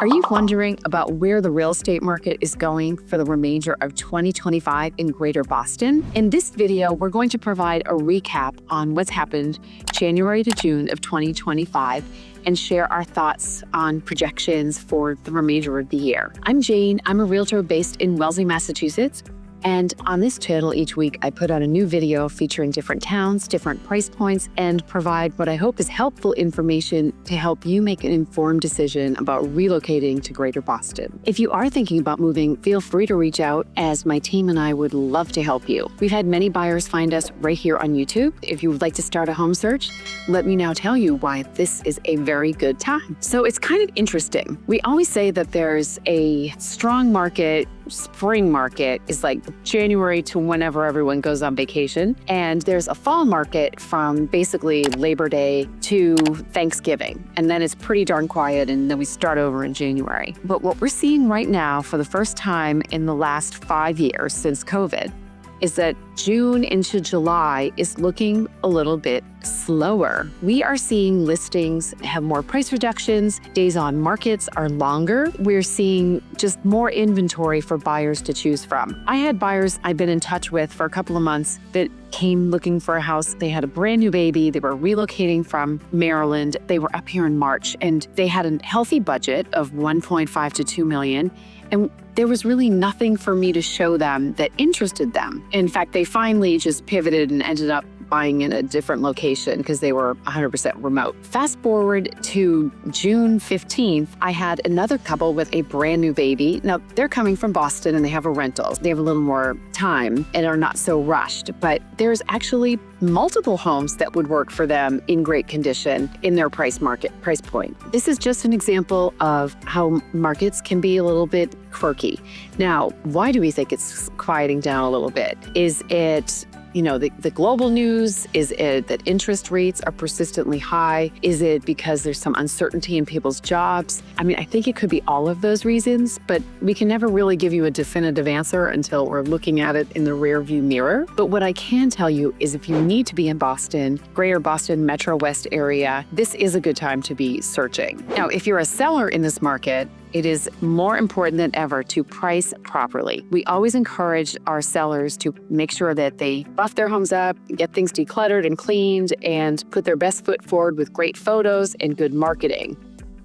Are you wondering about where the real estate market is going for the remainder of 2025 in Greater Boston? In this video, we're going to provide a recap on what's happened January to June of 2025 and share our thoughts on projections for the remainder of the year. I'm Jane. I'm a realtor based in Wellesley, Massachusetts. And on this channel each week, I put out a new video featuring different towns, different price points, and provide what I hope is helpful information to help you make an informed decision about relocating to Greater Boston. If you are thinking about moving, feel free to reach out, as my team and I would love to help you. We've had many buyers find us right here on YouTube. If you would like to start a home search, let me now tell you why this is a very good time. So it's kind of interesting. We always say that there's a strong market. Spring market is like January to whenever everyone goes on vacation. And there's a fall market from basically Labor Day to Thanksgiving. And then it's pretty darn quiet, and then we start over in January. But what we're seeing right now for the first time in the last 5 years since COVID is that June into July is looking a little bit slower. We are seeing listings have more price reductions, days on markets are longer. We're seeing just more inventory for buyers to choose from. I had buyers I've been in touch with for a couple of months that came looking for a house. They had a brand new baby. They were relocating from Maryland. They were up here in March, and they had a healthy budget of 1.5 to 2 million. And there was really nothing for me to show them that interested them. In fact, they finally just pivoted and ended up buying in a different location because they were 100% remote. Fast forward to June 15th, I had another couple with a brand new baby. Now, they're coming from Boston and they have a rental. They have a little more time and are not so rushed, but there's actually multiple homes that would work for them in great condition in their price point. This is just an example of how markets can be a little bit quirky. Now, why do we think it's quieting down a little bit? Is it the global news? Is it that interest rates are persistently high? Is it because there's some uncertainty in people's jobs? I mean, I think it could be all of those reasons, but we can never really give you a definitive answer until we're looking at it in the rearview mirror. But what I can tell you is if you need to be in Boston, Greater Boston, Metro West area, this is a good time to be searching. Now, if you're a seller in this market, it is more important than ever to price properly. We always encourage our sellers to make sure that they buff their homes up, get things decluttered and cleaned, and put their best foot forward with great photos and good marketing.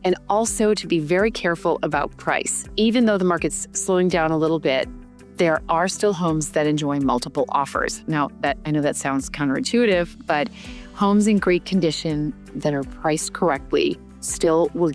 And also to be very careful about price. Even though the market's slowing down a little bit, there are still homes that enjoy multiple offers. Now, I know that sounds counterintuitive, but homes in great condition that are priced correctly still will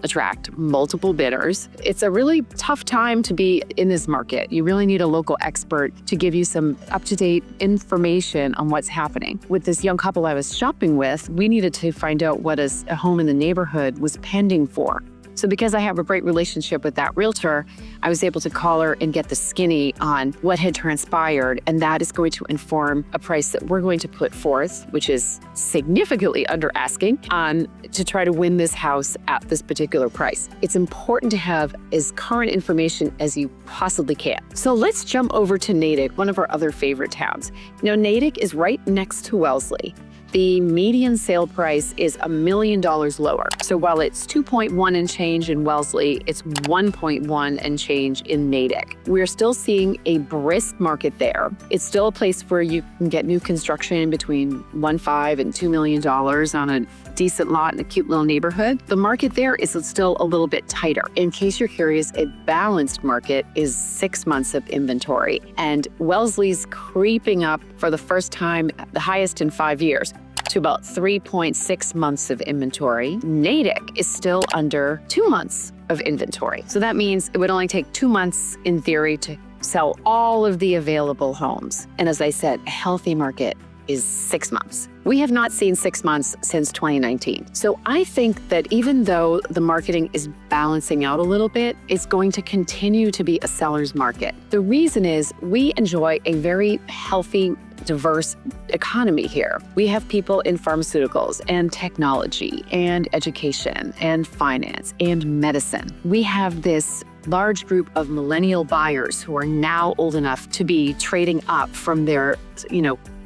attract multiple bidders. It's a really tough time to be in this market. You really need a local expert to give you some up-to-date information on what's happening. With this young couple I was shopping with, we needed to find out what a home in the neighborhood was pending for. So because I have a great relationship with that realtor, I was able to call her and get the skinny on what had transpired, and that is going to inform a price that we're going to put forth, which is significantly under asking, to try to win this house at this particular price. It's important to have as current information as you possibly can. So let's jump over to Natick, one of our other favorite towns. Now, Natick is right next to Wellesley. The median sale price is $1 million lower. So while it's 2.1 and change in Wellesley, it's 1.1 and change in Natick. We're still seeing a brisk market there. It's still a place where you can get new construction between $1.5 and $2 million on a decent lot in a cute little neighborhood. The market there is still a little bit tighter. In case you're curious, a balanced market is 6 months of inventory, and Wellesley's creeping up for the first time, the highest in 5 years, to about 3.6 months of inventory. Natick is still under 2 months of inventory. So that means it would only take 2 months in theory to sell all of the available homes. And as I said, a healthy market is 6 months. We have not seen 6 months since 2019. So I think that even though the marketing is balancing out a little bit, it's going to continue to be a seller's market. The reason is we enjoy a very healthy, diverse economy here. We have people in pharmaceuticals and technology and education and finance and medicine. We have this large group of millennial buyers who are now old enough to be trading up from their,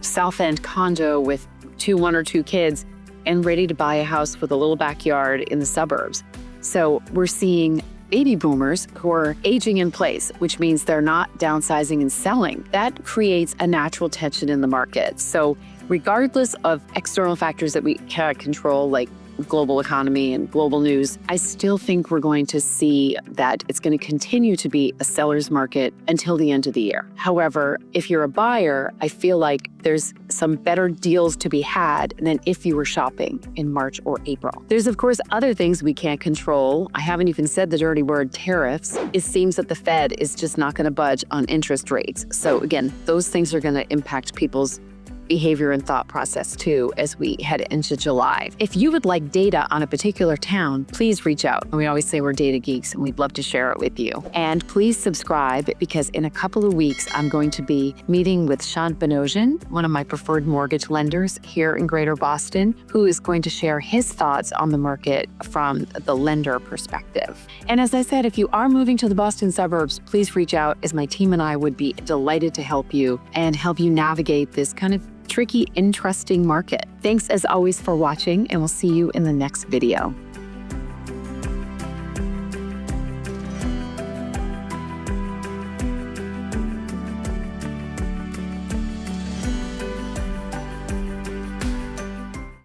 South End condo with one or two kids and ready to buy a house with a little backyard in the suburbs. So we're seeing baby boomers who are aging in place, which means they're not downsizing and selling. That creates a natural tension in the market. So regardless of external factors that we cannot control, like global economy and global news, I still think we're going to see that it's going to continue to be a seller's market until the end of the year. However, if you're a buyer, I feel like there's some better deals to be had than if you were shopping in March or April. There's, of course, other things we can't control. I haven't even said the dirty word tariffs. It seems that the Fed is just not going to budge on interest rates. So again, those things are going to impact people's behavior and thought process too as we head into July. If you would like data on a particular town, please reach out. We always say we're data geeks and we'd love to share it with you. And please subscribe because in a couple of weeks, I'm going to be meeting with Shant Benosian, one of my preferred mortgage lenders here in Greater Boston, who is going to share his thoughts on the market from the lender perspective. And as I said, if you are moving to the Boston suburbs, please reach out as my team and I would be delighted to help you and help you navigate this kind of tricky, interesting market. Thanks as always for watching, and we'll see you in the next video.